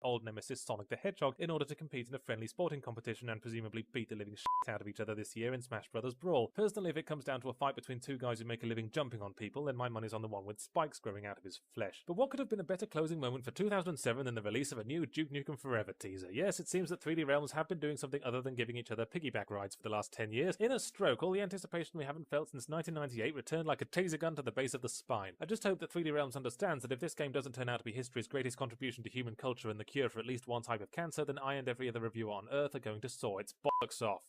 old nemesis Sonic the Hedgehog in order to compete in a friendly sporting competition and presumably beat the living shit out of each other this year in Smash Bros. Brawl. Personally, if it comes down to a fight between two guys who make a living jumping on people, then my money's on the one with spikes growing out of his flesh. But what could have been a better closing moment for 2007 than the release of a new Duke Nukem Forever teaser? Yes, it seems that 3D Realms have been doing something other than giving each other piggyback rides for the last 10 years. In a stroke, all the anticipation we haven't felt since 1998 returned like a taser gun to the base of the spine. I just hope that 3D Realms understands that if this game doesn't turn out to be history's greatest contribution to human culture and the cure for at least one type of cancer, then I and every other reviewer on Earth are going to saw its bollocks off.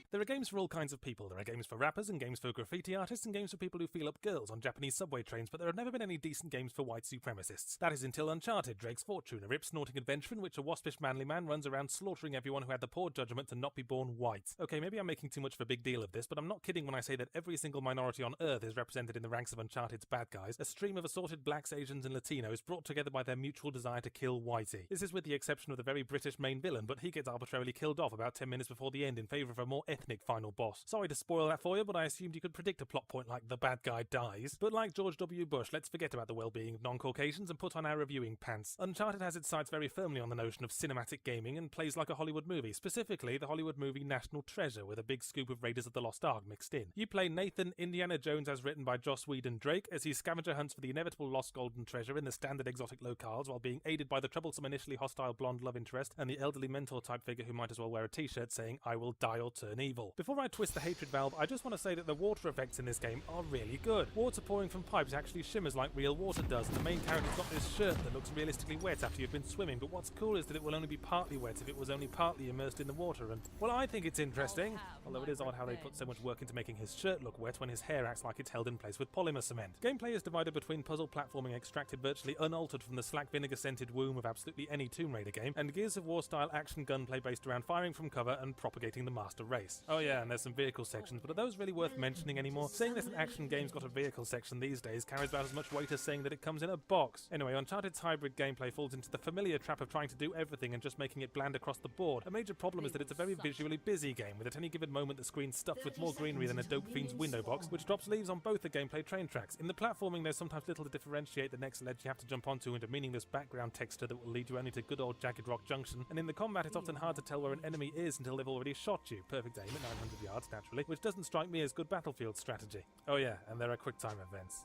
There are games for all kinds of people. There are games for rappers and games for graffiti artists and games for people who feel up girls on Japanese subway trains, but there have never been any decent games for white supremacists. That is until Uncharted, Drake's Fortune, a rip-snorting adventure in which a waspish manly man runs around slaughtering everyone who had the poor judgment to not be born white. Okay, maybe I'm making too much of a big deal of this, but I'm not kidding when I say that every single minority on Earth is represented in the ranks of Uncharted's bad guys, a stream of assorted blacks, Asians and Latinos brought together by their mutual desire to kill Whitey. This is with the exception of the very British main villain, but he gets arbitrarily killed off about 10 minutes before the end in favour of a more ethnic final boss. Sorry to spoil that for you, but I assumed you could predict a plot point like the bad guy dies. But like George W. Bush, let's forget about the well-being of non-Caucasians and put on our reviewing pants. Uncharted has its sights very firmly on the notion of cinematic gaming and plays like a Hollywood movie, specifically the Hollywood movie National Treasure, with a big scoop of Raiders of the Lost Ark mixed in. You play Nathan Indiana Jones as written by Joss Whedon Drake as he scavenger hunts for the inevitable lost golden treasure in the standard exotic locales while being aided by the troublesome initially hostile blonde love interest and the elderly mentor type figure who might as well wear a t-shirt saying "I will die or turn evil." Before I twist the hatred valve, I just want to say that the water effects in this game are really good. Water pouring from pipes actually shimmers like real water does, and the main character's got this shirt that looks realistically wet after you've been swimming, but what's cool is that it will only be partly wet if it was only partly immersed in the water, and, well, I think it's interesting, although it is odd how they put so much work into making his shirt look wet when his hair acts like it's held in place with polymer cement. Gameplay is divided between puzzle platforming extracted virtually unaltered from the slack vinegar-scented womb of absolutely any Tomb Raider game, and Gears of War-style action gunplay based around firing from cover and propagating the master race. Oh yeah, and there's some vehicle sections, but are those really worth mentioning anymore? Saying that an action game's got a vehicle section these days carries about as much weight as saying that it comes in a box. Anyway, Uncharted's hybrid gameplay falls into the familiar trap of trying to do everything and just making it bland across the board. A major problem is that it's a very visually busy game, with at any given moment the screen stuffed with more greenery than a dope fiend's window box, which drops leaves on both the gameplay train tracks. In the platforming, there's sometimes little to differentiate the next ledge you have to jump onto into meaningless background texture that will lead you only to good old Jagged Rock Junction, and in the combat it's often hard to tell where an enemy is until they've already shot you. Perfect aim at 900 yards, naturally, which doesn't strike me as good battlefield strategy. Oh yeah, and there are QuickTime events.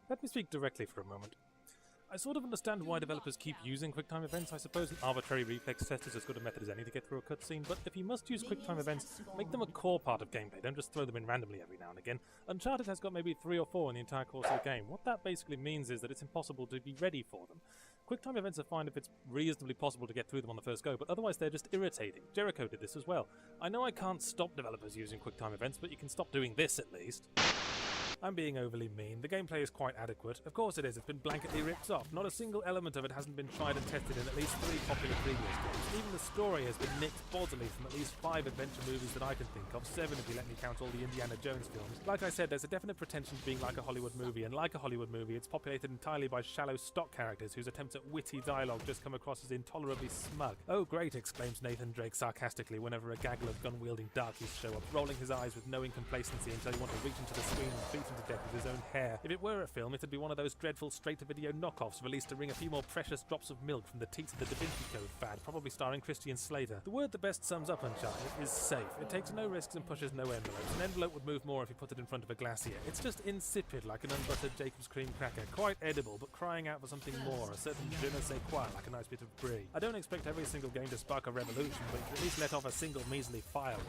Let me speak directly for a moment. I sort of understand why developers keep using QuickTime events. I suppose an arbitrary reflex test is as good a method as any to get through a cutscene, but if you must use QuickTime events, make them a core part of gameplay, don't just throw them in randomly every now and again. Uncharted has got maybe 3 or 4 in the entire course of the game. What that basically means is that it's impossible to be ready for them. QuickTime events are fine if it's reasonably possible to get through them on the first go, but otherwise they're just irritating. Jericho did this as well. I know I can't stop developers using QuickTime events, but you can stop doing this at least. I'm being overly mean. The gameplay is quite adequate. Of course it is, it's been blanketly ripped off. Not a single element of it hasn't been tried and tested in at least 3 popular previous games. Even the story has been nicked bodily from at least 5 adventure movies that I can think of, 7 if you let me count all the Indiana Jones films. Like I said, there's a definite pretension to being like a Hollywood movie, and like a Hollywood movie, it's populated entirely by shallow stock characters whose attempts at witty dialogue just come across as intolerably smug. Oh great, exclaims Nathan Drake sarcastically whenever a gaggle of gun-wielding darkies show up, rolling his eyes with knowing complacency until you want to reach into the screen and beat him to death with his own hair. If it were a film, it'd be one of those dreadful straight-to-video knockoffs released to wring a few more precious drops of milk from the teats of the Da Vinci Code fad, probably starring Christian Slater. The word that best sums up Uncharted is safe. It takes no risks and pushes no envelopes. An envelope would move more if you put it in front of a glacier. It's just insipid like an unbuttered Jacob's cream cracker, quite edible, but crying out for something more, a certain je ne sais quoi, like a nice bit of brie. I don't expect every single game to spark a revolution, but you can at least let off a single measly firework.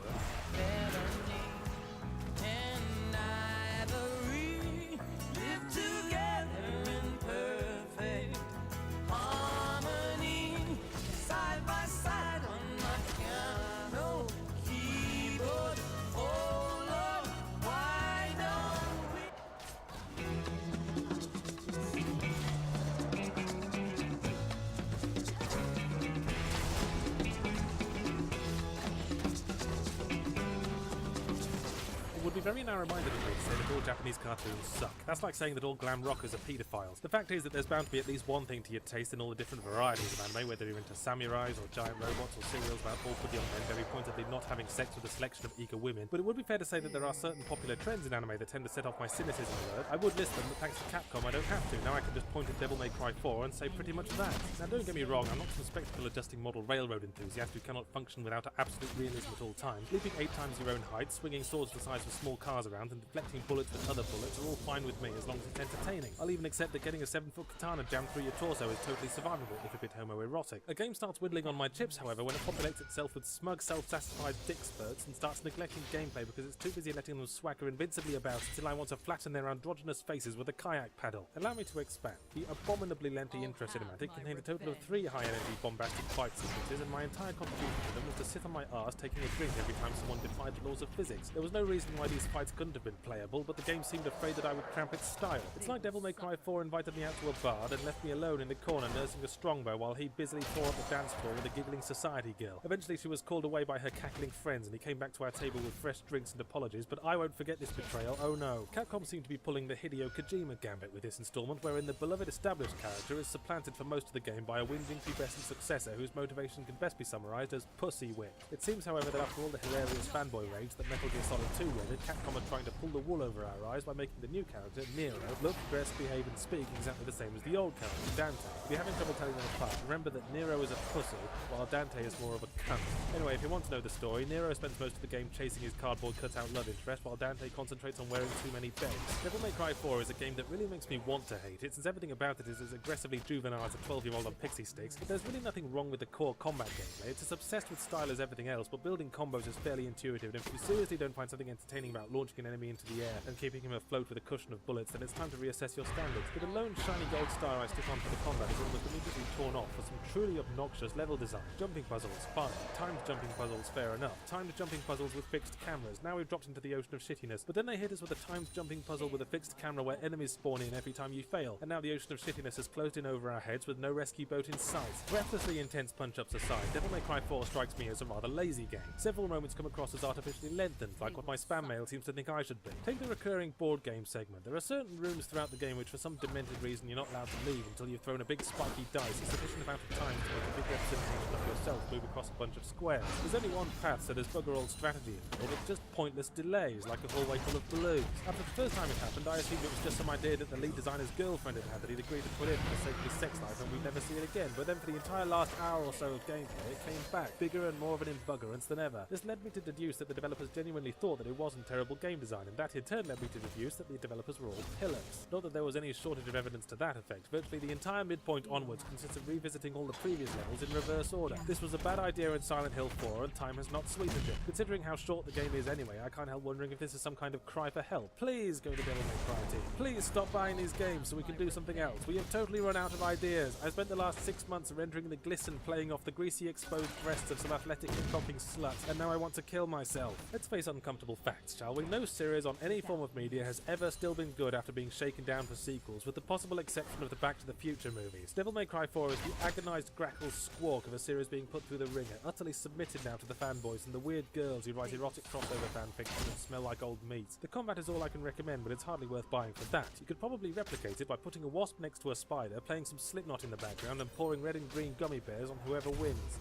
very narrow-minded of me to say that all Japanese cartoons suck. That's like saying that all glam rockers are paedophiles. The fact is that there's bound to be at least one thing to your taste in all the different varieties of anime, whether you're into samurais or giant robots or serials about awkward young men very pointedly not having sex with a selection of eager women. But it would be fair to say that there are certain popular trends in anime that tend to set off my cynicism alert. I would list them, but thanks to Capcom I don't have to. Now I can just point at Devil May Cry 4 and say pretty much that. Now don't get me wrong, I'm not some spectacle adjusting model railroad enthusiast who cannot function without absolute realism at all times. Leaping 8 times your own height, swinging swords the size of small cars around, and deflecting bullets with other bullets are all fine with me as long as it's entertaining. I'll even accept that getting a 7-foot katana jammed through your torso is totally survivable, if a bit homoerotic. A game starts whittling on my chips, however, when it populates itself with smug, self-satisfied dick spurts and starts neglecting gameplay because it's too busy letting them swagger invincibly about until I want to flatten their androgynous faces with a kayak paddle. Allow me to expand. The abominably lengthy intro cinematic contained a total of 3 high-energy bombastic fight sequences, and my entire contribution to them was to sit on my arse taking a drink every time someone defied the laws of physics. There was no reason why these fights couldn't have been playable, but the game seemed afraid that I would cramp its style. It's like Devil May Cry 4 invited me out to a bar and left me alone in the corner nursing a strongbow while he busily tore up the dance floor with a giggling society girl. Eventually she was called away by her cackling friends and he came back to our table with fresh drinks and apologies, but I won't forget this betrayal, oh no. Capcom seemed to be pulling the Hideo Kojima gambit with this installment, wherein the beloved established character is supplanted for most of the game by a whinging pubescent successor whose motivation can best be summarised as pussy whip. It seems, however, that after all the hilarious fanboy rage that Metal Gear Solid 2 wielded, Capcom are trying to pull the wool over our eyes by making the new character, Nero, look, dress, behave and speak exactly the same as the old character, Dante. If you're having trouble telling them apart, remember that Nero is a pussy, while Dante is more of a cunt. Anyway, if you want to know the story, Nero spends most of the game chasing his cardboard cutout love interest, while Dante concentrates on wearing too many beds. Devil May Cry 4 is a game that really makes me want to hate it, since everything about it is as aggressively juvenile as a 12-year-old on pixie sticks. But there's really nothing wrong with the core combat gameplay. It's as obsessed with style as everything else, but building combos is fairly intuitive, and if you seriously don't find something entertaining about launching an enemy into the air and keeping him afloat with a cushion of bullets, then it's time to reassess your standards. With the lone shiny gold star I stick on for the combat is almost immediately torn off for some truly obnoxious level design. Jumping puzzles, fine. Timed jumping puzzles, fair enough. Timed jumping puzzles with fixed cameras. Now we've dropped into the ocean of shittiness. But then they hit us with a timed jumping puzzle with a fixed camera where enemies spawn in every time you fail. And now the ocean of shittiness has closed in over our heads with no rescue boat in sight. Breathlessly intense punch-ups aside, Devil May Cry 4 strikes me as a rather lazy game. Several moments come across as artificially lengthened, like what my spam mail seems to think I should be. Take the recurring board game segment. There are certain rooms throughout the game which for some demented reason you're not allowed to leave until you've thrown a big spiky dice a sufficient amount of time to make a big representation of yourself move across a bunch of squares. There's only one path, so there's bugger all strategy involved. It's just pointless delays, like a hallway full of balloons. After the first time it happened, I assumed it was just some idea that the lead designer's girlfriend had that he'd agreed to put in for the sake of his sex life and we'd never see it again. But then for the entire last hour or so of gameplay, it came back, bigger and more of an embuggerance than ever. This led me to deduce that the developers genuinely thought that it wasn't terrible game design, and that in turn led me to deduce that the developers were all pillars. Not that there was any shortage of evidence to that effect. Virtually the entire midpoint onwards consists of revisiting all the previous levels in reverse order. This was a bad idea in Silent Hill 4, and time has not sweetened it. Considering how short the game is anyway, I can't help wondering if this is some kind of cry for help. Please go to Devil May Cry team. Please stop buying these games so we can do something else. We have totally run out of ideas. I spent the last 6 months rendering the glisten playing off the greasy exposed breasts of some athletic hip-hopping sluts, and now I want to kill myself. Let's face uncomfortable facts, shall we? No series on any form of media has ever still been good after being shaken down for sequels, with the possible exception of the Back to the Future movies. Devil May Cry 4 is the agonised grackle squawk of a series being put through the ringer, utterly submitted now to the fanboys and the weird girls who write erotic crossover fanfiction and smell like old meat. The combat is all I can recommend, but it's hardly worth buying for that. You could probably replicate it by putting a wasp next to a spider, playing some Slipknot in the background and pouring red and green gummy bears on whoever wins.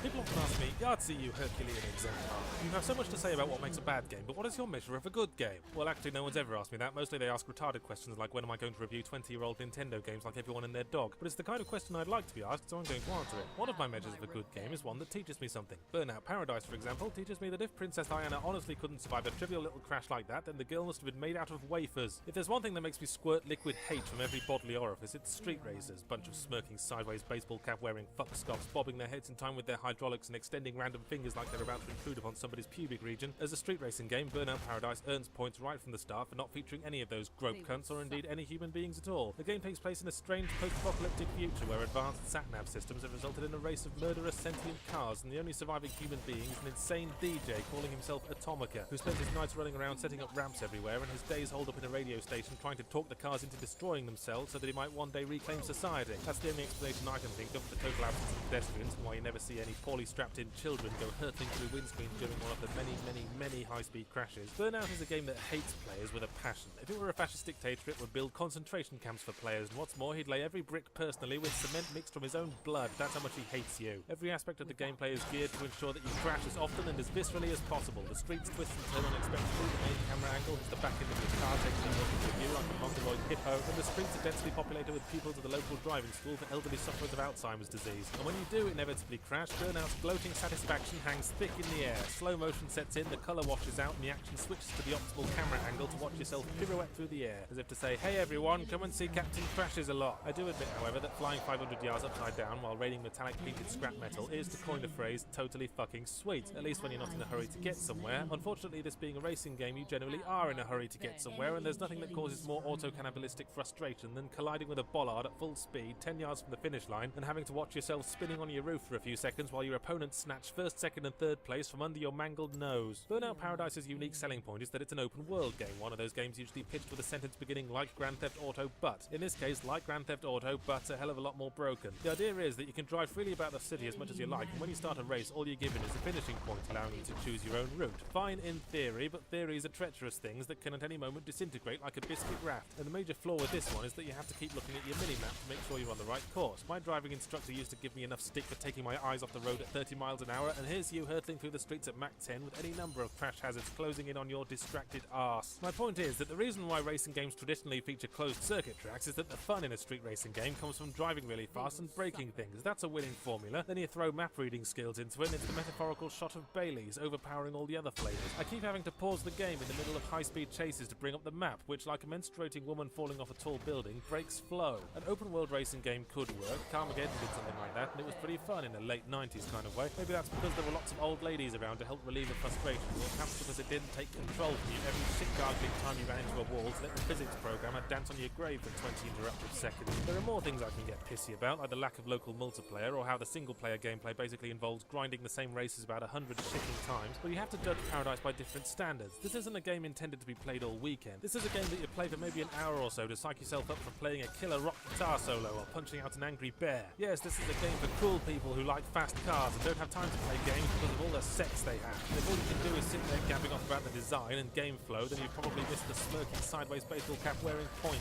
People often ask me, Yahtzee, you Herculean exemplar. You have so much to say about what makes a bad game, but what is your measure of a good game? Well, actually, no one's ever asked me that. Mostly they ask retarded questions like, when am I going to review 20-year-old Nintendo games like everyone and their dog? But it's the kind of question I'd like to be asked, so I'm going to answer it. One of my measures of a good game is one that teaches me something. Burnout Paradise, for example, teaches me that if Princess Diana honestly couldn't survive a trivial little crash like that, then the girl must have been made out of wafers. If there's one thing that makes me squirt liquid hate from every bodily orifice, it's street racers. Bunch of smirking sideways baseball cap wearing fuck scoffs bobbing their heads in time with their hydraulics and extending random fingers like they're about to intrude upon somebody's pubic region. As a street racing game, Burnout Paradise earns points right from the start for not featuring any of those grope cunts or indeed any human beings at all. The game takes place in a strange post-apocalyptic future where advanced sat-nav systems have resulted in a race of murderous sentient cars, and the only surviving human being is an insane DJ calling himself Atomica, who spends his nights running around setting up ramps everywhere and his days holed up in a radio station trying to talk the cars into destroying themselves so that he might one day reclaim society. That's the only explanation I can think of for the total absence of pedestrians and why you never see any poorly strapped in children go hurtling through windscreens during one of the many high-speed crashes. Burnout is a game that hates players with a passion. If it were a fascist dictator, it would build concentration camps for players, and what's more, he'd lay every brick personally with cement mixed from his own blood. That's how much he hates you. Every aspect of the gameplay is geared to ensure that you crash as often and as viscerally as possible. The streets twist and turn unexpectedly, the main camera angle is the back end of your car taking you up into view like a mongoloid hippo, and the streets are densely populated with pupils of the local driving school for elderly sufferers of Alzheimer's disease. And when you do inevitably crash, Burnout's gloating satisfaction hangs thick in the air. Slow motion sets in, the colour washes out, and the action switches to the optimal camera angle to watch yourself pirouette through the air, as if to say, hey everyone, come and see Captain Crashes a lot. I do admit, however, that flying 500 yards upside down while raining metallic painted scrap metal is, to coin the phrase, totally fucking sweet, at least when you're not in a hurry to get somewhere. Unfortunately, this being a racing game, you generally are in a hurry to get somewhere, and there's nothing that causes more auto-cannibalistic frustration than colliding with a bollard at full speed 10 yards from the finish line and having to watch yourself spinning on your roof for a few seconds while your opponents snatch first, second and third place from under your mangled nose. Burnout Paradise's unique selling point is that it's an open world game, one of those games usually pitched with a sentence beginning like Grand Theft Auto but. In this case, like Grand Theft Auto, but a hell of a lot more broken. The idea is that you can drive freely about the city as much as you like, and when you start a race, all you're given is a finishing point, allowing you to choose your own route. Fine in theory, but theories are treacherous things that can at any moment disintegrate like a biscuit raft. And the major flaw with this one is that you have to keep looking at your mini-map to make sure you're on the right course. My driving instructor used to give me enough stick for taking my eyes off the road at 30 miles an hour, and here's you hurtling through the streets at Mach 10 with any number of crash hazards closing in on your distracted arse. My point is that the reason why racing games traditionally feature closed circuit tracks is that the fun in a street racing game comes from driving really fast and breaking things. That's a winning formula. Then you throw map reading skills into it and it's the metaphorical shot of Bailey's, overpowering all the other flavours. I keep having to pause the game in the middle of high-speed chases to bring up the map, which, like a menstruating woman falling off a tall building, breaks flow. An open-world racing game could work. Carmageddon did something like that, and it was pretty fun in a late 90s kind of way. Maybe that's because there were lots of old ladies around to help relieve the frustration, or perhaps because it didn't take control from you every shit-gargling time you ran into a wall to let the physics programmer dance on your grave for 20 interrupted seconds. There are more things I can get pissy about, like the lack of local multiplayer, or how the single-player gameplay basically involves grinding the same races about 100 shitting times, but you have to judge Paradise by different standards. This isn't a game intended to be played all weekend. This is a game that you play for maybe an hour or so to psych yourself up for playing a killer rock guitar solo or punching out an angry bear. Yes, this is a game for cool people who like fast cars and don't have time to play games because of all the sex they have. And if all you can do is sit there gabbing off about the design and game flow, then you've probably missed the smirking sideways baseball cap wearing point.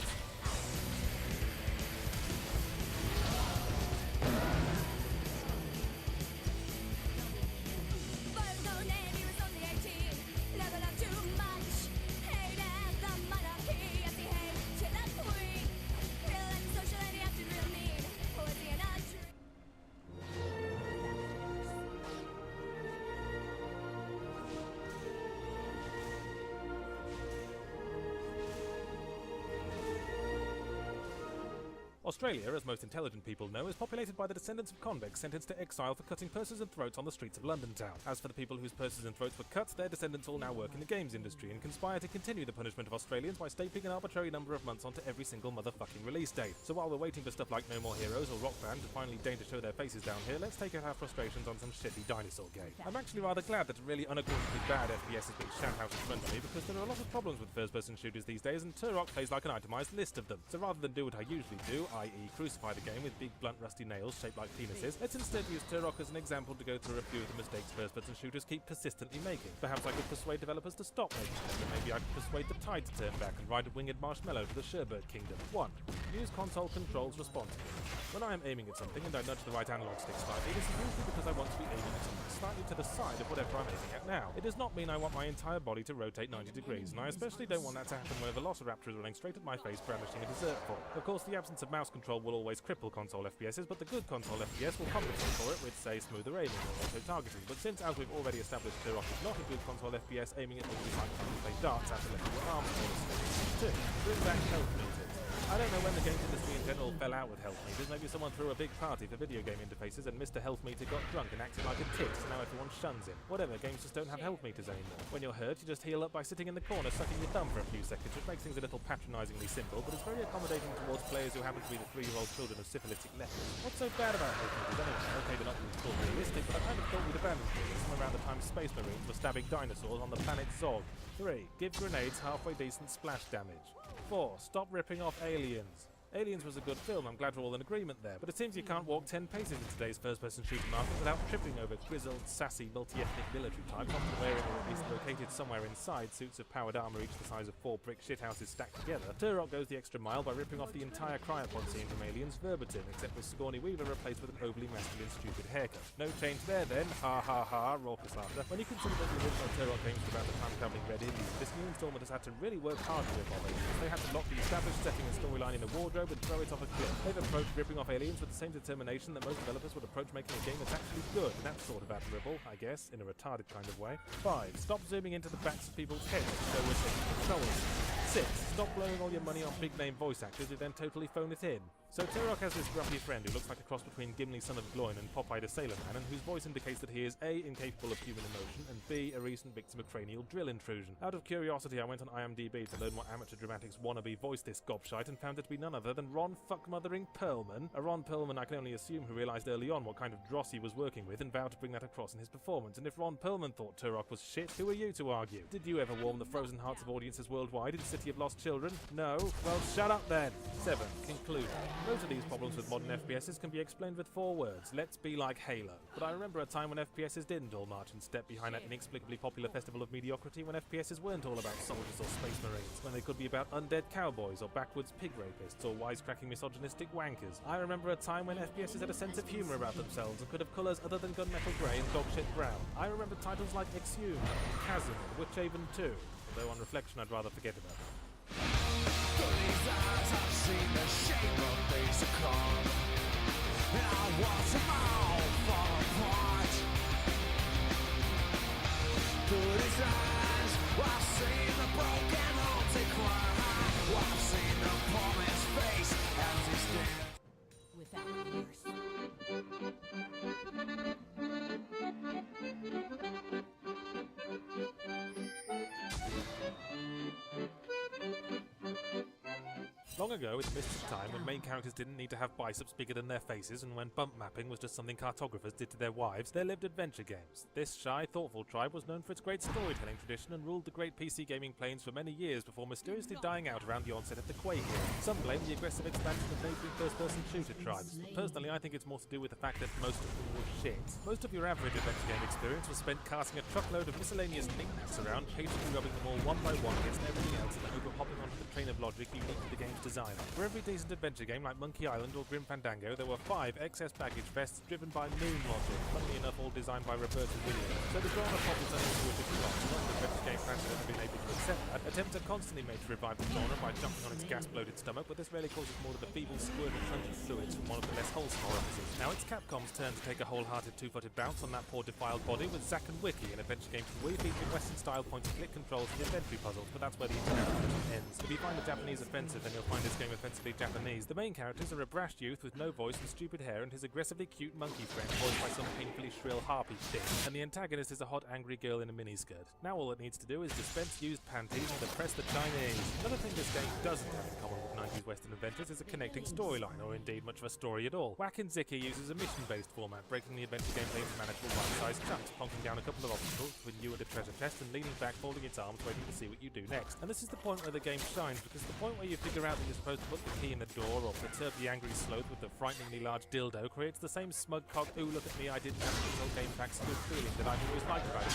Australia, as most intelligent people know, is populated by the descendants of convicts sentenced to exile for cutting purses and throats on the streets of London town. As for the people whose purses and throats were cut, their descendants all now work in the games industry and conspire to continue the punishment of Australians by stapling an arbitrary number of months onto every single motherfucking release date. So while we're waiting for stuff like No More Heroes or Rock Band to finally deign to show their faces down here, let's take out our frustrations on some shitty dinosaur game. I'm actually rather glad that a really unequivocally bad FPS has been shat out in front of me, because there are a lot of problems with first-person shooters these days, and Turok plays like an itemised list of them. So rather than do what I usually do, i.e. crucify the game with big blunt rusty nails shaped like penises, let's instead use Turok as an example to go through a few of the mistakes first-person shooters keep persistently making. Perhaps I could persuade developers to stop making them, and maybe I could persuade the tide to turn back and ride a winged marshmallow to the Sherbert Kingdom. 1. Use console controls responsibly. When I am aiming at something and I nudge the right analog stick slightly, this is usually because I want to be aiming at something slightly to the side of whatever I'm aiming at now. It does not mean I want my entire body to rotate 90 degrees, and I especially don't want that to happen when a Velociraptor is running straight at my face brandishing a dessert fork. Of course, the absence of mouse control will always cripple console FPSs, but the good console FPS will compensate for it with, say, smoother aiming or auto-targeting. But since, as we've already established, Turok is not a good console FPS, aiming at things like trying to play darts after letting your arms fall asleep. 2. Bring back health meters. I don't know when the games industry in general fell out with health meters. Maybe someone threw a big party for video game interfaces and Mr. Health Meter got drunk and acted like a tit, so now everyone shuns him. Whatever, games just don't have health meters anymore. When you're hurt, you just heal up by sitting in the corner sucking your thumb for a few seconds, which makes things a little patronisingly simple, but it's very accommodating towards players who happen to be the 3-year-old children of syphilitic lepers. What's so bad about health meters anyway? Okay, they're not called realistic, but I kind of thought we'd abandoned realism around the time Space Marines were stabbing dinosaurs on the planet Zog. 3. Give grenades halfway decent splash damage. 4. Stop ripping off Aliens. Aliens was a good film, I'm glad we're all in agreement there, but it seems you can't walk 10 paces in today's first-person shooter market without tripping over grizzled, sassy, multi-ethnic military types, often wearing or at least located somewhere inside suits of powered armour each the size of 4 brick shithouses stacked together. Turok goes the extra mile by ripping off the entire cryopod scene from Aliens verbatim, except with Sigourney Weaver replaced with an overly masculine, stupid haircut. No change there then, ha ha ha, raucous laughter. When you consider that the original Turok games were about the time-travelling Red Indians, this new installment has had to really work hard to rip off Aliens. They had to lock the established setting and storyline in a wardrobe and throw it off a cliff. They've approached ripping off Aliens with the same determination that most developers would approach making a game that's actually good, and that's sort of admirable, I guess, in a retarded kind of way. 5. Stop zooming into the backs of people's heads to show we're taking controls. 6. Stop blowing all your money on big-name voice actors who then totally phone it in. So Turok has this grumpy friend who looks like a cross between Gimli, son of Gloin, and Popeye the Sailor Man, and whose voice indicates that he is A. incapable of human emotion, and B. a recent victim of cranial drill intrusion. Out of curiosity, I went on IMDb to learn what amateur dramatics wannabe voiced this gobshite, and found it to be none other than Ron fuckmothering Perlman. A Ron Perlman I can only assume who realised early on what kind of dross he was working with, and vowed to bring that across in his performance. And if Ron Perlman thought Turok was shit, who are you to argue? Did you ever warm the frozen hearts of audiences worldwide in City of Lost Children? No? Well, shut up then! 7. Conclusion. Most of these problems with modern FPSs can be explained with 4 words. Let's be like Halo. But I remember a time when FPSs didn't all march in step behind that inexplicably popular festival of mediocrity, when FPSs weren't all about soldiers or space marines, when they could be about undead cowboys or backwoods pig rapists or wisecracking misogynistic wankers. I remember a time when FPSs had a sense of humour about themselves and could have colours other than gunmetal grey and dogshit brown. I remember titles like Exhumed, Chasm, and Witchhaven 2, although on reflection I'd rather forget about them. Through these eyes I've seen the shape of things to come, and I watch them all fall apart. Through these eyes I've seen the broken haunted cry, I've seen the poor man's face as he stands without mercy. Long ago, in the mists of time, when main characters didn't need to have biceps bigger than their faces, and when bump mapping was just something cartographers did to their wives, there lived adventure games. This shy, thoughtful tribe was known for its great storytelling tradition and ruled the great PC gaming planes for many years before mysteriously dying out around the onset of the Quake era. Some blame the aggressive expansion of neighbouring first-person shooter tribes. Personally, I think it's more to do with the fact that most of them were shit. Most of your average adventure game experience was spent casting a truckload of miscellaneous knickknacks around, patiently rubbing them all one by one against everything else, and then hopping onto the train of logic unique to the game's design. For every decent adventure game like Monkey Island or Grim Fandango, there were 5 excess baggage vests driven by moon logic, funnily enough all designed by Roberto Williams. So the genre pop is only to a different lot. Not that adventure game fans have ever been able to accept that. Attempts are constantly made to revive the genre by jumping on its gas-bloated stomach, but this rarely causes more than the feeble squirt of pungent fluids from one of the less wholesome orifices. Now it's Capcom's turn to take a wholehearted two-footed bounce on that poor defiled body with Zack and Wiki, an adventure game from Wii featuring Western-style point-and-click controls and inventory puzzles, but that's where the entire ends. If you find the Japanese offensive, then you'll find this game offensively Japanese. The main characters are a brash youth with no voice and stupid hair and his aggressively cute monkey friend voiced by some painfully shrill harpy thing. And the antagonist is a hot angry girl in a miniskirt. Now all it needs to do is dispense used panties and oppress the Chinese. Another thing this game doesn't have in common with 90s Western adventures is a connecting storyline, or indeed much of a story at all. Whack and Zicky uses a mission-based format, breaking the adventure gameplay into manageable bite-sized chunks, plonking down a couple of obstacles between you and a treasure chest and leaning back, folding its arms, waiting to see what you do next. And this is the point where the game shines, because the point where you figure out that you're supposed to put the key in the door or perturb the angry sloth with the frighteningly large dildo creates the same smug cock, ooh look at me, I didn't have a single game packs good feeling that I've always liked about it.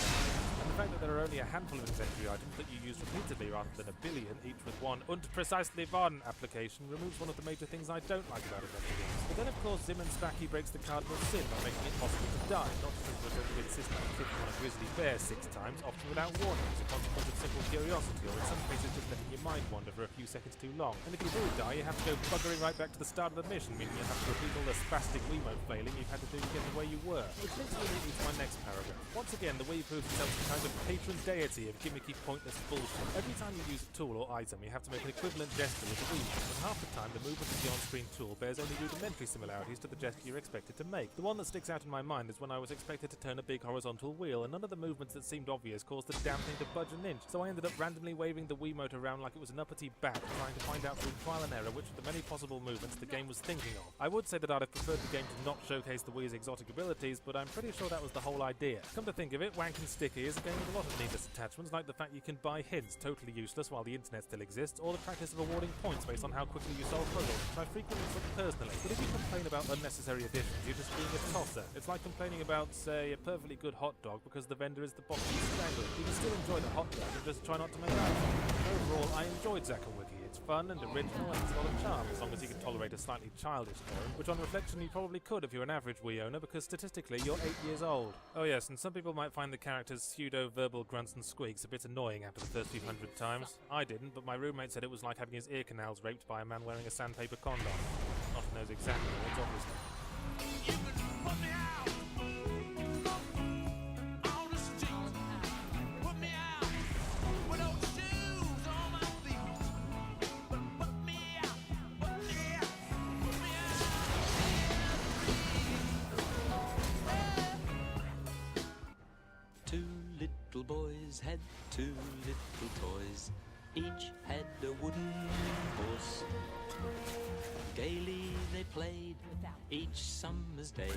And the fact that there are only a handful of inventory items that you use repeatedly rather than a billion, each with one und precisely one application, removes one of the major things I don't like about adventure games. But then of course Zim and Spacky breaks the cardinal sin by making it possible to die, not just as a result of insisting on clicking on a grizzly bear 6 times, often without warning, as a consequence of simple curiosity, or in some cases just letting you mind wander for a few seconds too long. And if you do die, you have to go buggering right back to the start of the mission, meaning you have to repeat all the spastic Wiimote flailing you've had to do to get to where you were. Which links me neatly to my next paragraph. Once again, the Wii proves itself some kind of patron deity of gimmicky, pointless bullshit. Every time you use a tool or item, you have to make an equivalent gesture with the Wiimote, but half the time the movement of the on-screen tool bears only rudimentary similarities to the gesture you're expected to make. The one that sticks out in my mind is when I was expected to turn a big horizontal wheel, and none of the movements that seemed obvious caused the damn thing to budge an inch, so I ended up randomly waving the Wiimote around like it was an uppity bat, trying to find out through trial and error which of the many possible movements the game was thinking of. I would say that I'd have preferred the game to not showcase the Wii's exotic abilities, but I'm pretty sure that was the whole idea. Come to think of it, Wank and Sticky is a game with a lot of needless attachments, like the fact you can buy hints, totally useless while the internet still exists, or the practice of awarding points based on how quickly you solve puzzles, which I frequently took personally. But if you complain about unnecessary additions, you're just being a tosser. It's like complaining about, say, a perfectly good hot dog because the vendor is the box you strangle. You can still enjoy the hot dog and just try not to make out. Overall, I enjoyed Zack and Wiki. It's fun and original and it's a lot of charm, as long as you can tolerate a slightly childish tone, which on reflection you probably could if you're an average Wii owner, because statistically you're 8 years old. Oh yes, and some people might find the character's pseudo-verbal grunts and squeaks a bit annoying after the first few hundred times. I didn't, but my roommate said it was like having his ear canals raped by a man wearing a sandpaper condom. Not to knows exactly what, obviously. You can put me out on the street. Put me out with no shoes on my feet. Put me out, put me out, put me out. Two little boys had two little toys. Each had a wooden horse. Gaily they played each summer's day.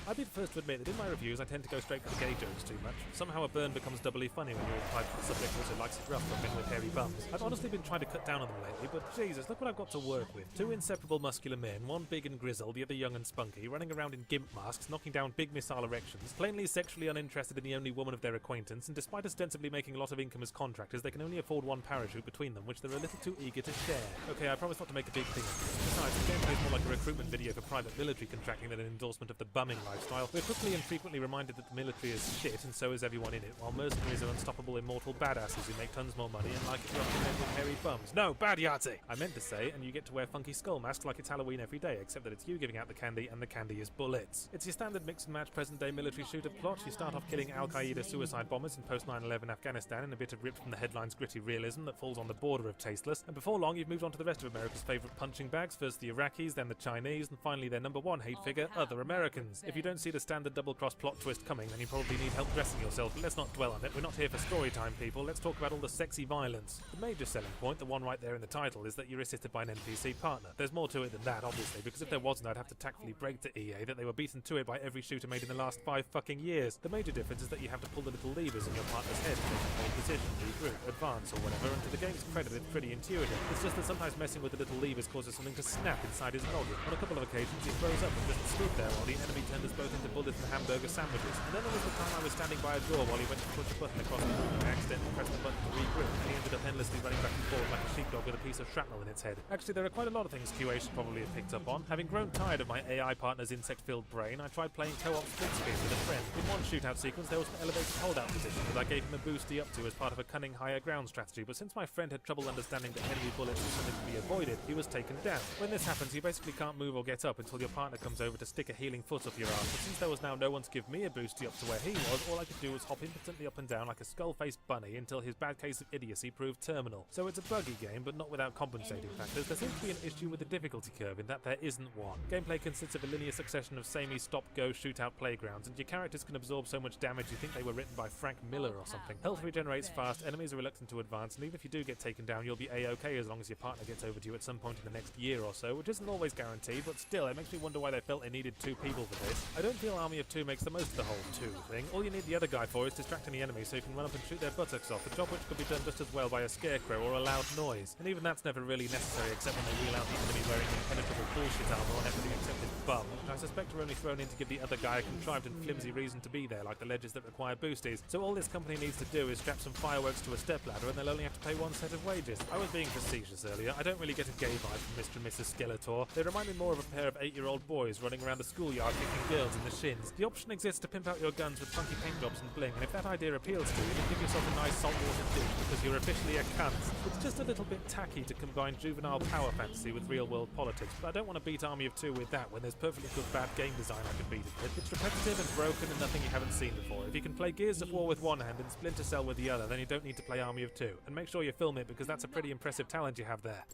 I'd be the first to admit that in my reviews I tend to go straight for the gay jokes too much. Somehow a burn becomes doubly funny when you're implied that the subject also likes it rough from men with hairy bums. I've honestly been trying to cut down on them lately, but Jesus, look what I've got to work with. Two inseparable muscular men, one big and grizzled, the other young and spunky, running around in gimp masks, knocking down big missile erections, plainly sexually uninterested in the only woman of their acquaintance, and despite ostensibly making a lot of income as contractors, they can only afford one parachute between them, which they're a little too eager to share. Okay, I promise not to make a big thing of this. Besides, the gameplay is more like a recruitment video for private military contracting than an endorsement of the bumming lifestyle. We're quickly and frequently reminded that the military is shit, and so is everyone in it, while mercenaries are unstoppable immortal badasses who make tons more money and like it rough men with hairy bums. No, bad Yahtzee! I meant to say, and you get to wear funky skull masks like it's Halloween every day, except that it's you giving out the candy and the candy is bullets. It's your standard mix and match present day military shooter plot. You start off killing Al-Qaeda suicide bombers in post-9/11 Afghanistan in a bit of ripped from the headline's gritty realism that falls on the border of tasteless, and before long you've moved on to the rest of America's favourite punching bags, first the Iraqis, then the Chinese, and finally their number one hate figure, other Americans. If you don't see the standard double-cross plot twist coming, then you probably need help dressing yourself, but let's not dwell on it. We're not here for story time, people. Let's talk about all the sexy violence. The major selling point, the one right there in the title, is that you're assisted by an NPC partner. There's more to it than that, obviously, because if there wasn't, I'd have to tactfully break to EA that they were beaten to it by every shooter made in the last 5 fucking years. The major difference is that you have to pull the little levers in your partner's head to make them hold position, regroup, advance, or whatever, and to the game's credit, it's pretty intuitive. It's just that sometimes messing with the little levers causes something to snap inside his noggin. On a couple of occasions, he throws up and just stood there while the enemy turned us both into bullets and hamburger sandwiches. And then there was the time I was standing by a door while he went to push a button across the room and I accidentally pressed the button to regroup, and he ended up endlessly running back and forth like a sheepdog with a piece of shrapnel in its head. Actually, there are quite a lot of things QA should probably have picked up on. Having grown tired of my AI partner's insect-filled brain, I tried playing co-op split screen with a friend. In one shootout sequence, there was an elevated holdout position that I gave him a boosty up to as part of a cunning higher ground strategy, but since my friend had trouble understanding that enemy bullets were something to be avoided, he was taken down. When this happens, you basically can't move or get up until your partner comes over to stick a healing foot up your arse, but since there was now no one to give me a boosty up to where he was, all I could do was hop impotently up and down like a skull-faced bunny until his bad case of idiocy proved terminal. So it's a buggy game, but not without compensating factors. There seems to be an issue with the difficulty curve in that there isn't one. Gameplay consists of a linear succession of samey stop-go shootout playgrounds, and your characters can absorb so much damage you think they were written by Frank Miller or something. Health regenerates fast, enemies are reluctant to advance, and even if you do get taken down, you'll be A-OK as long as your partner gets over to you at some point in the next year or so, which isn't always guaranteed, but still, it makes me wonder why they felt they needed 2 people for this. I don't feel Army of 2 makes the most of the whole 2 thing. All you need the other guy for is distract any enemy so you can run up and shoot their buttocks off, a job which could be done just as well by a scarecrow or a loud noise. weapons. And even that's never really necessary except when they wheel out the enemy wearing impenetrable bullshit armor on everything except his bum, which I suspect are only thrown in to give the other guy a contrived and flimsy reason to be there, like the ledges that require boosties. So all this company needs to do is strap some fireworks to a stepladder and they'll only have to pay one set of wages. I was being facetious earlier. I don't really get a gay vibe from Mr. and Mrs. Skeletor. They remind me more of a pair of 8-year-old boys running around the schoolyard kicking girls in the shins. The option exists to pimp out your guns with funky paint jobs and bling, and if that idea appeals to you, then give yourself a nice saltwater dip because you're officially a cunt. It's just a little bit tacky to combine juvenile power fantasy with real-world politics, but I don't want to beat Army of Two with that when there's perfectly good bad game design I can beat it with. It's repetitive and broken and nothing you haven't seen before. If you can play Gears of War with one hand and Splinter Cell with the other, then you don't need to play Army of Two. And make sure you film it because that's a pretty impressive talent you have there.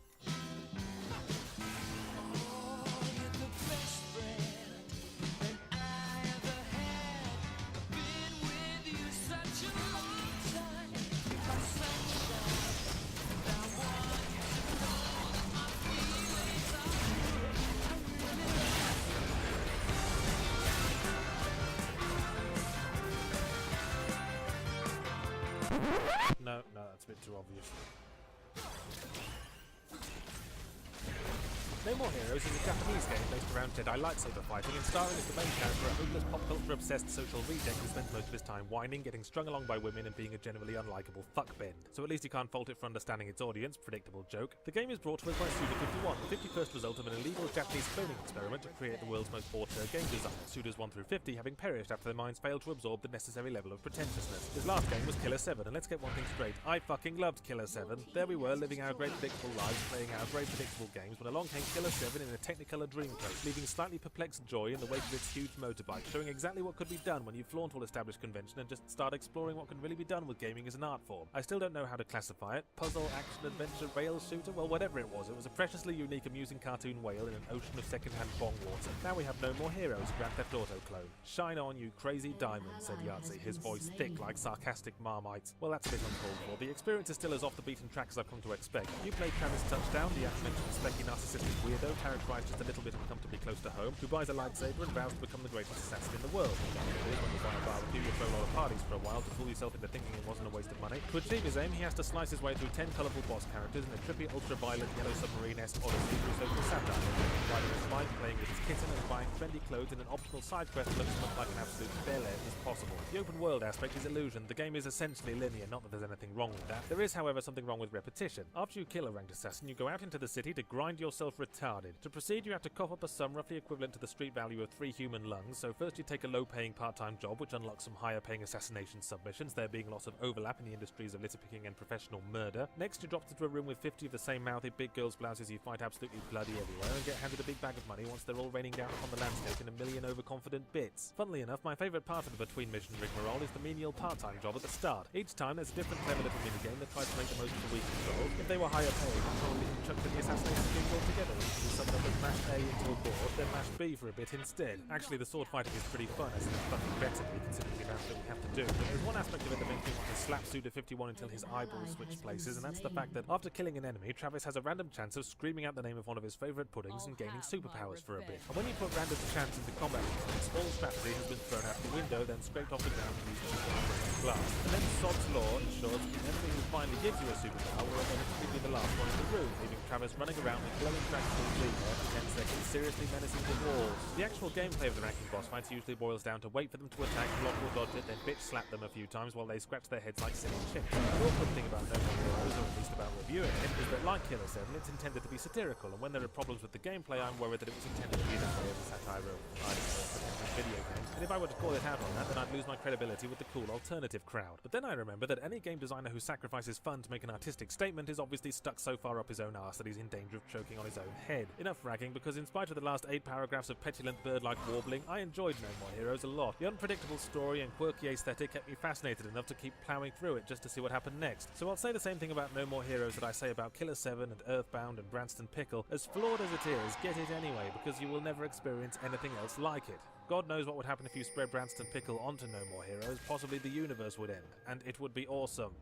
No, that's a bit too obvious. No More Heroes is a Japanese game based around Jedi lightsaber fighting and starring as the main character a hopeless pop culture obsessed social reject who spends most of his time whining, getting strung along by women and being a generally unlikable fuckbend. So at least you can't fault it for understanding its audience, predictable joke. The game is brought to us by Suda51, the 51st result of an illegal Japanese cloning experiment to create the world's most auteur game designer, Sudas 1 through 50 having perished after their minds failed to absorb the necessary level of pretentiousness. His last game was Killer 7, and let's get one thing straight, I fucking loved Killer 7. There we were, living our great predictable lives, playing our great predictable games, when along came Killer 7 in a Technicolor Dreamcoat, leaving slightly perplexed joy in the wake of its huge motorbike, showing exactly what could be done when you flaunt all established convention and just start exploring what can really be done with gaming as an art form. I still don't know how to classify it. Puzzle, action, adventure, rail shooter? Well, whatever it was a preciously unique, amusing cartoon whale in an ocean of second-hand bong water. Now we have No More Heroes, Grand Theft Auto clone. Shine on, you crazy diamond, said Yahtzee, his voice thick like sarcastic Marmite. Well, that's a bit uncalled for. The experience is still as off the beaten track as I've come to expect. You played Travis Touchdown, the aforementioned specky narcissistic weirdo, characterized just a little bit uncomfortably close to home, who buys a lightsaber and vows to become the greatest assassin in the world. It is when you buy a barbecue, you throw a lot of parties for a while to fool yourself into thinking it wasn't a waste of money. To achieve his aim, he has to slice his way through 10 colourful boss characters in a trippy, ultra-violent, yellow submarine-esque odyssey through social satire, riding his bike, playing with his kitten, and buying trendy clothes in an optional side quest that looks as much like an absolute bel air as possible. The open world aspect is illusion. The game is essentially linear, not that there's anything wrong with that. There is, however, something wrong with repetition. After you kill a ranked assassin, you go out into the city to grind yourself retarded. To proceed, you have to cough up a sum roughly equivalent to the street value of 3 human lungs, so first you take a low-paying part-time job which unlocks some higher-paying assassination submissions, there being lots of overlap in the industries of litter-picking and professional murder. Next, you're dropped into a room with 50 of the same mouthy big girls' blouses you fight absolutely bloody everywhere and get handed a big bag of money once they're all raining down upon the landscape in a million overconfident bits. Funnily enough, my favourite part of the between-mission rigmarole is the menial part-time job at the start. Each time there's a different clever little minigame that tries to make the most of the weak controls. If they were higher paid, you'd probably chuck the assassination schemes altogether, which would be something up as mash A into a board, then mash B for a bit instead. Actually, the sword fighting is pretty fun, as it's fucking better to be considering the amount that we have to do. But there's one aspect of it that makes me want to slap Suda51 until his eyeballs switch places, and that's the fact that after killing an enemy, Travis has a random chance of screaming out the name of one of his favourite puddings and gaining superpowers for a bit. And when you put random chance into combat mechanics, all strategy has been thrown out the window, then scraped off the ground and used to blast. And then Sod's Law ensures the enemy who finally gives you a superpower will inevitably be the last one in the room, leaving Travis running around with glowing tractable glee hair for 10 seconds, seriously menacing the walls. The actual gameplay of the ranking boss fights usually boils down to wait for them to attack, block or dodge it, then bitch slap them a few times while they scratch their heads like silly chimps. The awkward thing about No More Heroes, or at least about reviewing it, is that like Killer 7, it's intended to be satirical, and when there are problems with the gameplay, I'm worried that it was intended to be that way as a satire of video games. And if I were to call it out on that, then I'd lose my credibility with the cool alternative crowd. But then I remember that any game designer who sacrifices fun to make an artistic statement is obviously stuck so far up his own arse that he's in danger of choking on his own head. Enough ragging, because in spite of the last 8 paragraphs of petulant bird-like warbling, I enjoyed No More Heroes a lot. The unpredictable story and quirky aesthetic kept me fascinated enough to keep ploughing through it just to see what happened next. So I'll say the same thing about No More Heroes that I say about Killer 7 and Earthbound and Branston Pickle. As flawed as it is, get it anyway, because you will never experience anything else like it. God knows what would happen if you spread Branston Pickle onto No More Heroes. Possibly the universe would end, and it would be awesome.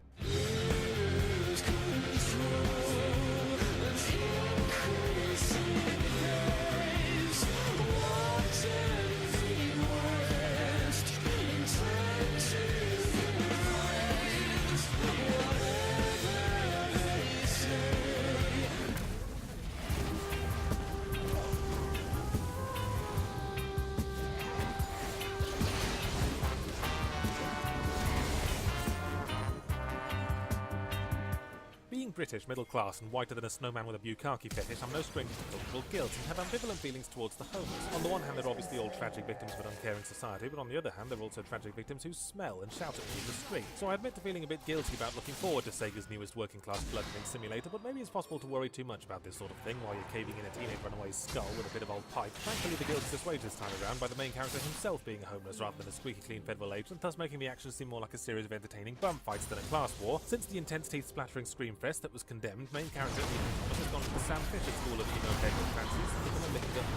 British, middle class, and whiter than a snowman with a bukkake fetish, I'm no stranger to cultural guilt and have ambivalent feelings towards the homeless. On the one hand, they're obviously all tragic victims of an uncaring society, but on the other hand, they're also tragic victims who smell and shout at me in the street. So I admit to feeling a bit guilty about looking forward to Sega's newest working-class bludgeoning simulator, but maybe it's possible to worry too much about this sort of thing while you're caving in a teenage runaway's skull with a bit of old pipe. Thankfully, the guilt is assuaged this time around by the main character himself being homeless rather than a squeaky clean federal agent, thus making the action seem more like a series of entertaining bum fights than a class war. Since the intense teeth-splattering screamfest that was condemned, main character Ethan Thomas has gone to the Sam Fisher School of emo haircut fancies and become a licked-up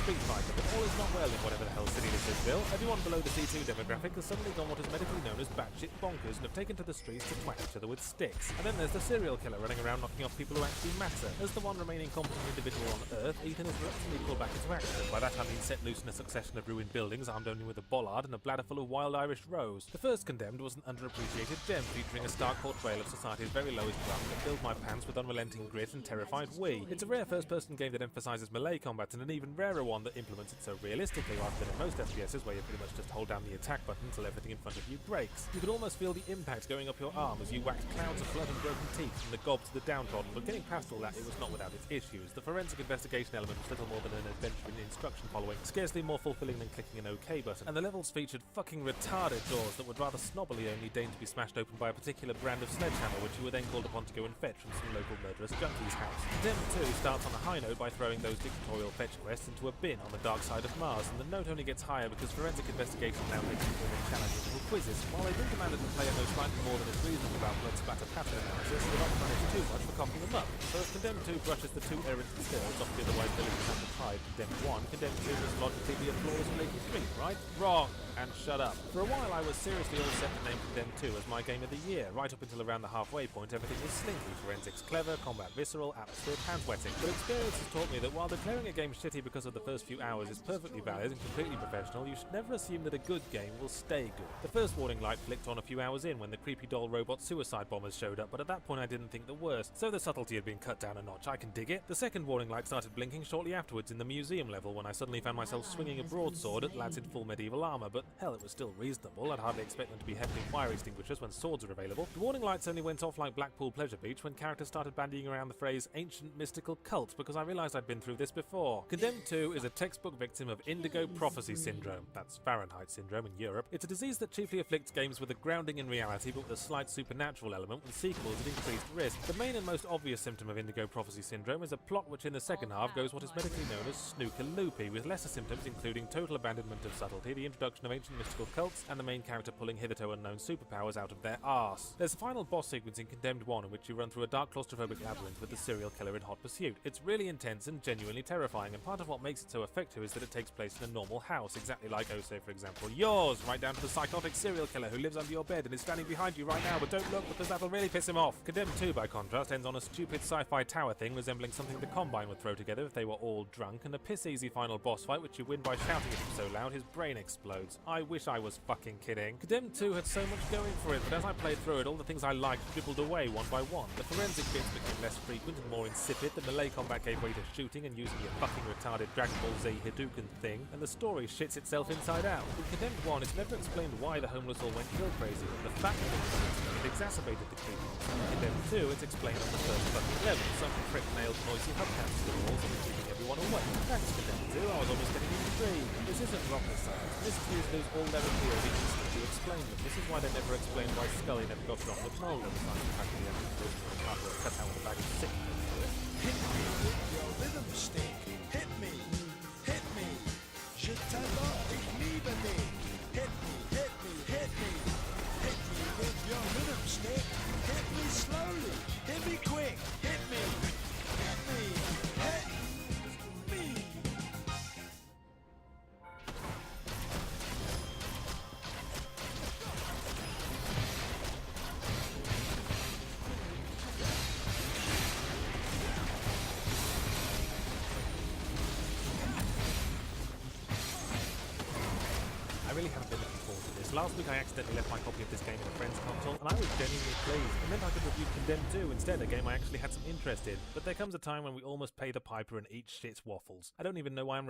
street fighter, but all is not well in whatever the hell city this is, Bill. Everyone below the C2 demographic has suddenly gone what is medically known as batshit bonkers and have taken to the streets to twat each other with sticks. And then there's the serial killer running around knocking off people who actually matter. As the one remaining competent individual on Earth, Ethan has reluctantly pulled back into action. By that I mean set loose in a succession of ruined buildings armed only with a bollard and a bladder full of wild Irish rose. The first Condemned was an underappreciated gem featuring a stark portrayal of society's very lowest rung that filled my pants with unrelenting grit and terrified wee. It's a rare first-person game that emphasises melee combat and an even rarer one that implements it so realistically rather than in most FPSs where you pretty much just hold down the attack button until everything in front of you breaks. You could almost feel the impact going up your arm as you whacked clouds of blood and broken teeth from the gob to the downtrodden, but getting past all that it was not without its issues. The forensic investigation element was little more than an adventure in instruction following, scarcely more fulfilling than clicking an OK button, and the levels featured fucking retarded doors that would rather snobbily only deign to be smashed open by a particular brand of sledgehammer which you were then called upon to go and fetch from some local murderous junkie's house. Condemned 2 starts on a high note by throwing those dictatorial fetch quests into a bin on the dark side of Mars, and the note only gets higher because forensic investigation now takes you through challenging little quizzes. While they do demand that the player know slightly more than is reasonable about blood splatter pattern analysis, they're not punished too much for cocking them up. So if Condemned 2 brushes the 2 errant skills off the otherwise diligent and deprived Condemned 1, Condemned 2 must logically be a flawless related street, right? Wrong! And shut up. For a while I was seriously all set to name Condemned 2 as my game of the year. Right up until around the halfway point everything was slinky, forensics clever, combat visceral, atmosphere pants-wetting. But experience has taught me that while declaring a game shitty because of the first few hours is perfectly valid and completely professional, you should never assume that a good game will stay good. The first warning light flicked on a few hours in when the creepy doll robot suicide bombers showed up, but at that point I didn't think the worst, so the subtlety had been cut down a notch. I can dig it. The second warning light started blinking shortly afterwards in the museum level when I suddenly found myself swinging a broadsword at lads in full medieval armour, but hell, it was still reasonable. I'd hardly expect them to be hefty fire extinguishers when swords are available. The warning lights only went off like Blackpool Pleasure Beach when characters started bandying around the phrase ancient mystical cult because I realised I'd been through this before. Condemned 2 is a textbook victim of indigo prophecy syndrome. That's Fahrenheit syndrome in Europe. It's a disease that chiefly afflicts games with a grounding in reality but with a slight supernatural element with sequels at increased risk. The main and most obvious symptom of indigo prophecy syndrome is a plot which in the second half goes what is medically known as snooker loopy, with lesser symptoms including total abandonment of subtlety, the introduction of ancient mystical cults, and the main character pulling hitherto unknown superpowers out of their arse. There's a final boss sequence in Condemned 1 in which you run through a dark claustrophobic labyrinth with the serial killer in hot pursuit. It's really intense and genuinely terrifying, and part of what makes it so effective is that it takes place in a normal house, exactly like, oh say for example, yours, right down to the psychotic serial killer who lives under your bed and is standing behind you right now, but don't look because that'll really piss him off. Condemned 2, by contrast, ends on a stupid sci-fi tower thing resembling something the Combine would throw together if they were all drunk, and a piss-easy final boss fight which you win by shouting at him so loud his brain explodes. I wish I was fucking kidding. Condemned 2 had so much going for it, but as I played through it, all the things I liked dribbled away one by one. The forensic bits became less frequent and more insipid, the melee combat gave way to shooting and using your fucking retarded Dragon Ball Z Hadouken thing, and the story shits itself inside out. In Condemned 1, it's never explained why the homeless all went kill crazy, and the fact that it exacerbated the creepiness. In Condemned 2, it's explained on the first fucking level. Some prick nailed noisy hubcaps to the walls and keeping everyone away. Thanks, Condemned 2, I was almost getting intrigued. This isn't rocket science. Mysteries lose all their appeal the instant you explain them. This is why they never explained why Scully never got wrong with Mulder, besides the fact that he had a hardware cut out with a bag of sickness to it. Hit me with your rhythm stick. Hit me, hit me. Je t'adore, ich liebe dich. Hit me, hit me, hit me. Hit me with your rhythm stick. Hit me slowly, hit me quick. Hit me, hit me, hit me. I really haven't been looking forward to this. Last week I accidentally left my copy of this game in a friend's console, and I was genuinely pleased. It meant I could review Condemned 2 instead, a game I actually had some interest in. But there comes a time when we all must pay the piper and eat shit's waffles. I don't even know why I'm